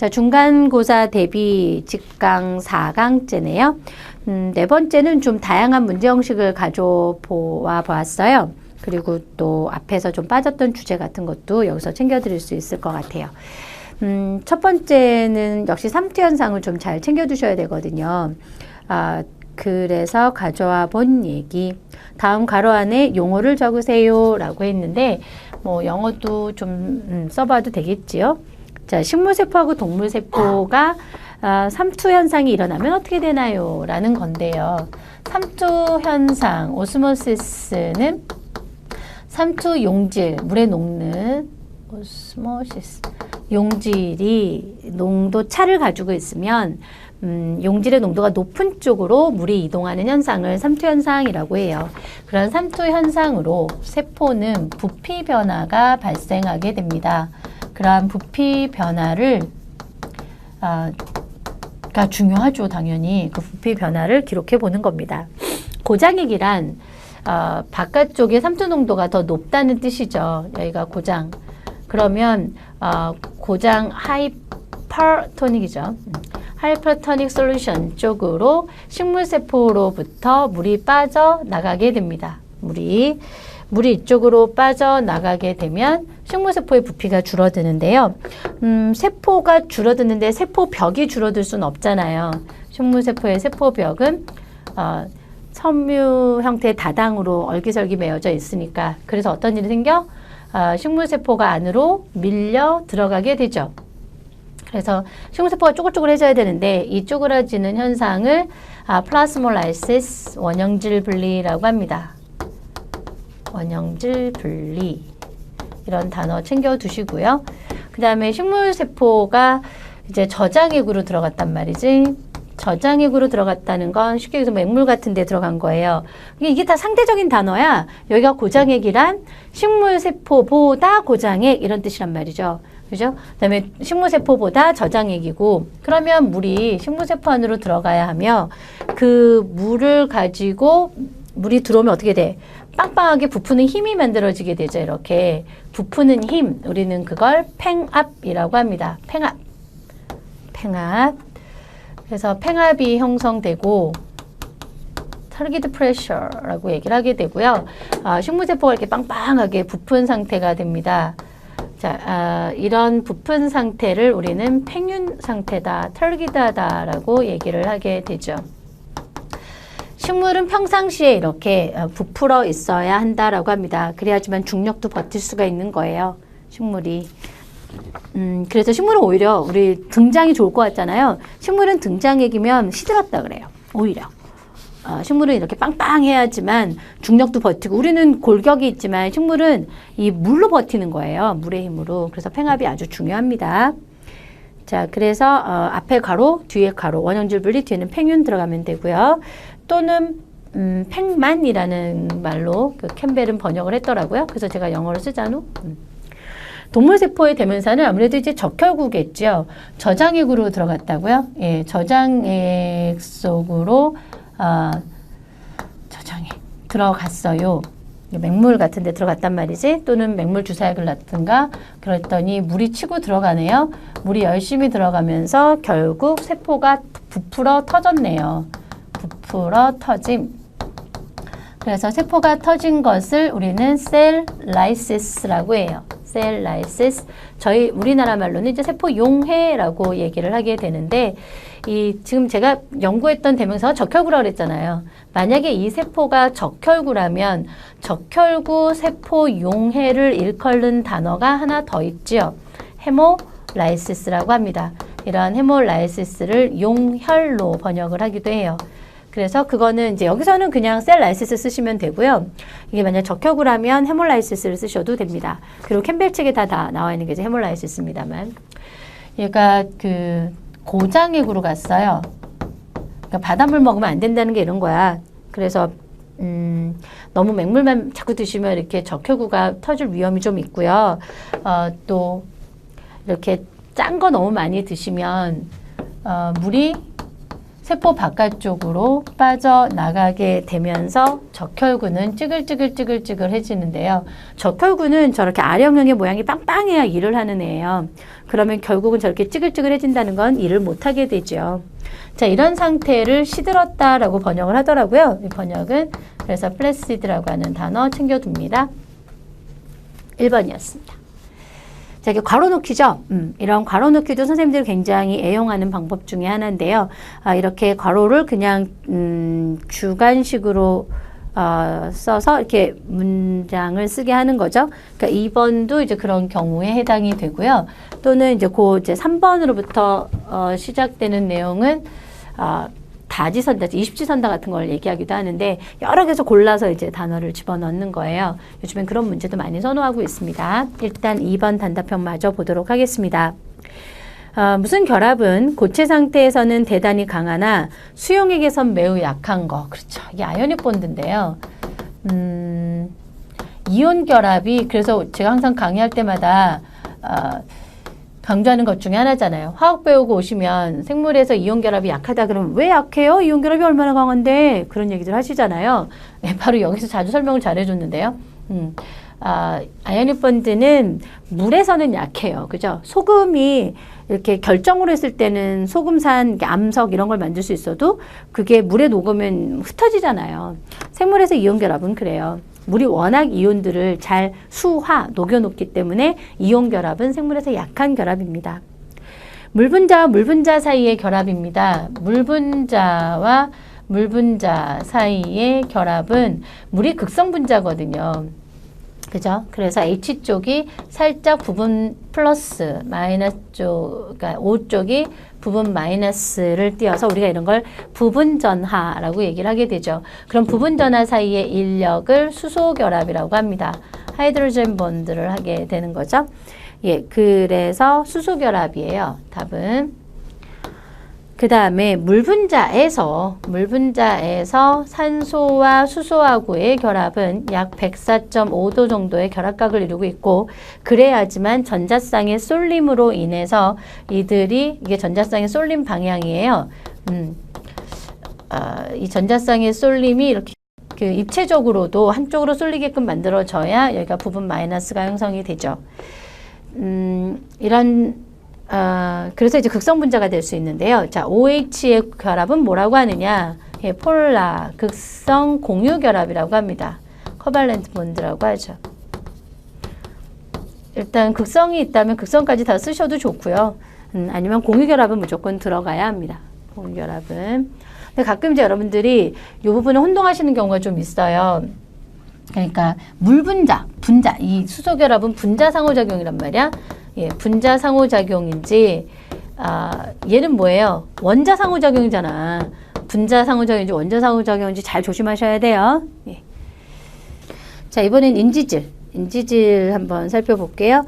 자, 중간고사 대비 직강 4강째네요. 네 번째는 좀 다양한 문제 형식을 가져보아 보았어요. 그리고 또 앞에서 좀 빠졌던 주제 같은 것도 여기서 챙겨드릴 수 있을 것 같아요. 첫 번째는 역시 삼투 현상을 좀 잘 챙겨두셔야 되거든요. 그래서 가져와 본 얘기. 다음 괄호 안에 용어를 적으세요 라고 했는데, 뭐, 영어도 좀 써봐도 되겠지요. 자, 식물세포하고 동물세포가 삼투 현상이 일어나면 어떻게 되나요? 라는 건데요. 삼투 현상, 오스모시스는 삼투 용질, 물에 녹는 오스모시스, 용질이 농도 차를 가지고 있으면 용질의 농도가 높은 쪽으로 물이 이동하는 현상을 삼투 현상이라고 해요. 그런 삼투 현상으로 세포는 부피 변화가 발생하게 됩니다. 그러한 부피 변화를 가 중요하죠. 당연히 그 부피 변화를 기록해 보는 겁니다. 고장액이란 바깥쪽에 삼투 농도가 더 높다는 뜻이죠. 여기가 고장. 그러면 고장 하이퍼토닉이죠. 하이퍼토닉 솔루션 쪽으로 식물세포로부터 물이 빠져나가게 됩니다. 물이 이쪽으로 빠져나가게 되면 식물세포의 부피가 줄어드는데요. 세포가 줄어드는데 세포벽이 줄어들 수는 없잖아요. 식물세포의 세포벽은 섬유 형태의 다당으로 얼기설기 매어져 있으니까. 그래서 어떤 일이 생겨? 식물세포가 안으로 밀려 들어가게 되죠. 그래서 식물세포가 쪼글쪼글해져야 되는데 이 쪼그라지는 현상을 플라스몰라이시스, 원형질 분리라고 합니다. 원형질 분리, 이런 단어 챙겨 두시고요. 그 다음에 식물세포가 이제 저장액으로 들어갔단 말이지. 저장액으로 들어갔다는 건 쉽게 얘기해서 맹물 같은 데 들어간 거예요. 이게 다 상대적인 단어야. 여기가 고장액이란 식물세포보다 고장액, 이런 뜻이란 말이죠. 그죠? 그 다음에 식물세포보다 저장액이고, 그러면 물이 식물세포 안으로 들어가야 하며, 그 물을 가지고 물이 들어오면 어떻게 돼? 빵빵하게 부푸는 힘이 만들어지게 되죠. 이렇게 부푸는 힘, 우리는 그걸 팽압이라고 합니다. 팽압. 그래서 팽압이 형성되고 타르기트 프레셔라고 얘기를 하게 되고요. 식물세포가 이렇게 빵빵하게 부푼 상태가 됩니다. 자, 이런 부푼 상태를 우리는 팽윤 상태다, 털기다다라고 얘기를 하게 되죠. 식물은 평상시에 이렇게 부풀어 있어야 한다라고 합니다. 그래야지만 중력도 버틸 수가 있는 거예요. 식물이. 그래서 식물은 오히려 우리 등장이 좋을 것 같잖아요. 식물은 등장액이면 시들었다 그래요. 오히려. 식물은 이렇게 빵빵해야지만 중력도 버티고, 우리는 골격이 있지만 식물은 이 물로 버티는 거예요. 물의 힘으로. 그래서 팽압이 아주 중요합니다. 자, 그래서 앞에 가로, 뒤에 가로, 원형질 분리, 뒤에는 팽윤 들어가면 되고요. 또는 팽만이라는 말로 그 캠벨은 번역을 했더라고요. 그래서 제가 영어로 쓰자노. 동물세포의 대명사는 아무래도 이제 적혈구겠죠. 저장액으로 들어갔다고요? 예, 저장액 속으로 저장액 들어갔어요. 맹물 같은 데 들어갔단 말이지. 또는 맹물 주사액을 넣든가 그랬더니 물이 치고 들어가네요. 물이 열심히 들어가면서 결국 세포가 부풀어 터졌네요. 부풀어 터짐. 그래서 세포가 터진 것을 우리는 셀 라이시스라고 해요. 셀 라이시스. 저희 우리나라 말로는 이제 세포 용해라고 얘기를 하게 되는데, 지금 제가 연구했던 대명사가 적혈구라고 그랬잖아요. 만약에 이 세포가 적혈구라면 적혈구 세포 용해를 일컬는 단어가 하나 더 있죠. 헤모라이시스라고 합니다. 이러한 헤모라이시스를 용혈로 번역을 하기도 해요. 그래서 그거는 이제 여기서는 그냥 셀 라이시스 쓰시면 되고요. 이게 만약 적혈구라면 헤몰라이시스를 쓰셔도 됩니다. 그리고 캠벨 책에 다 나와 있는 게 이제 헤몰라이시스입니다만. 얘가 그 고장액으로 갔어요. 그러니까 바닷물 먹으면 안 된다는 게 이런 거야. 그래서 너무 맹물만 자꾸 드시면 이렇게 적혈구가 터질 위험이 좀 있고요. 또 이렇게 짠 거 너무 많이 드시면 물이 세포 바깥쪽으로 빠져나가게 되면서 적혈구는 찌글찌글찌글찌글해지는데요. 적혈구는 저렇게 R형형의 모양이 빵빵해야 일을 하는 애예요. 그러면 결국은 저렇게 찌글찌글해진다는 건 일을 못하게 되죠. 자, 이런 상태를 시들었다라고 번역을 하더라고요. 이 번역은 그래서 플래시드라고 하는 단어 챙겨둡니다. 1번이었습니다. 자, 이게 괄호 넣기죠. 이런 괄호 넣기도 선생님들이 굉장히 애용하는 방법 중에 하나인데요. 이렇게 괄호를 그냥 주관식으로 써서 이렇게 문장을 쓰게 하는 거죠. 그러니까 2번도 이제 그런 경우에 해당이 되고요. 또는 이제 이제 3번으로부터 시작되는 내용은 다지선다, 이십지선다 같은 걸 얘기하기도 하는데 여러 개에서 골라서 이제 단어를 집어넣는 거예요. 요즘엔 그런 문제도 많이 선호하고 있습니다. 일단 2번 단답형 마저 보도록 하겠습니다. 무슨 결합은 고체 상태에서는 대단히 강하나 수용액에선 매우 약한 거. 그렇죠. 이게 아이오닉 본드인데요. 이온 결합이 그래서 제가 항상 강의할 때마다 강조하는 것 중에 하나잖아요. 화학 배우고 오시면 생물에서 이온 결합이 약하다 그러면 왜 약해요? 이온 결합이 얼마나 강한데? 그런 얘기들 하시잖아요. 네, 바로 여기서 자주 설명을 잘 해줬는데요. 아이오닉 본드는 물에서는 약해요. 그죠? 소금이 이렇게 결정으로 했을 때는 소금산, 암석 이런 걸 만들 수 있어도 그게 물에 녹으면 흩어지잖아요. 생물에서 이온 결합은 그래요. 물이 워낙 이온들을 잘 녹여놓기 때문에 이온 결합은 생물에서 약한 결합입니다. 물분자와 물분자 사이의 결합입니다. 물분자와 물분자 사이의 결합은 물이 극성분자거든요. 그죠? 그래서 H쪽이 살짝 부분 플러스, 마이너스 쪽, 그러니까 O 쪽이 부분 마이너스를 띄어서 우리가 이런 걸 부분전하라고 얘기를 하게 되죠. 그럼 부분전하 사이의 인력을 수소결합이라고 합니다. 하이드로젠 본드를 하게 되는 거죠. 예, 그래서 수소결합이에요. 답은. 그 다음에 물분자에서 산소와 수소하고의 결합은 약 104.5도 정도의 결합각을 이루고 있고 그래야지만 전자쌍의 쏠림으로 인해서 이게 전자쌍의 쏠림 방향이에요. 이 전자쌍의 쏠림이 이렇게 그 입체적으로도 한쪽으로 쏠리게끔 만들어져야 여기가 부분 마이너스가 형성이 되죠. 그래서 이제 극성분자가 될 수 있는데요. 자, OH의 결합은 뭐라고 하느냐? 예, 폴라, 극성 공유 결합이라고 합니다. 커발렌트 본드라고 하죠. 일단 극성이 있다면 극성까지 다 쓰셔도 좋고요. 아니면 공유 결합은 무조건 들어가야 합니다. 공유 결합은. 근데 가끔 이제 여러분들이 이 부분을 혼동하시는 경우가 좀 있어요. 그러니까 물분자, 분자, 이 수소 결합은 분자 상호작용이란 말이야. 예, 분자 상호작용인지, 얘는 뭐예요? 원자 상호작용이잖아. 분자 상호작용인지 원자 상호작용인지 잘 조심하셔야 돼요. 예. 자, 이번엔 인지질 한번 살펴볼게요.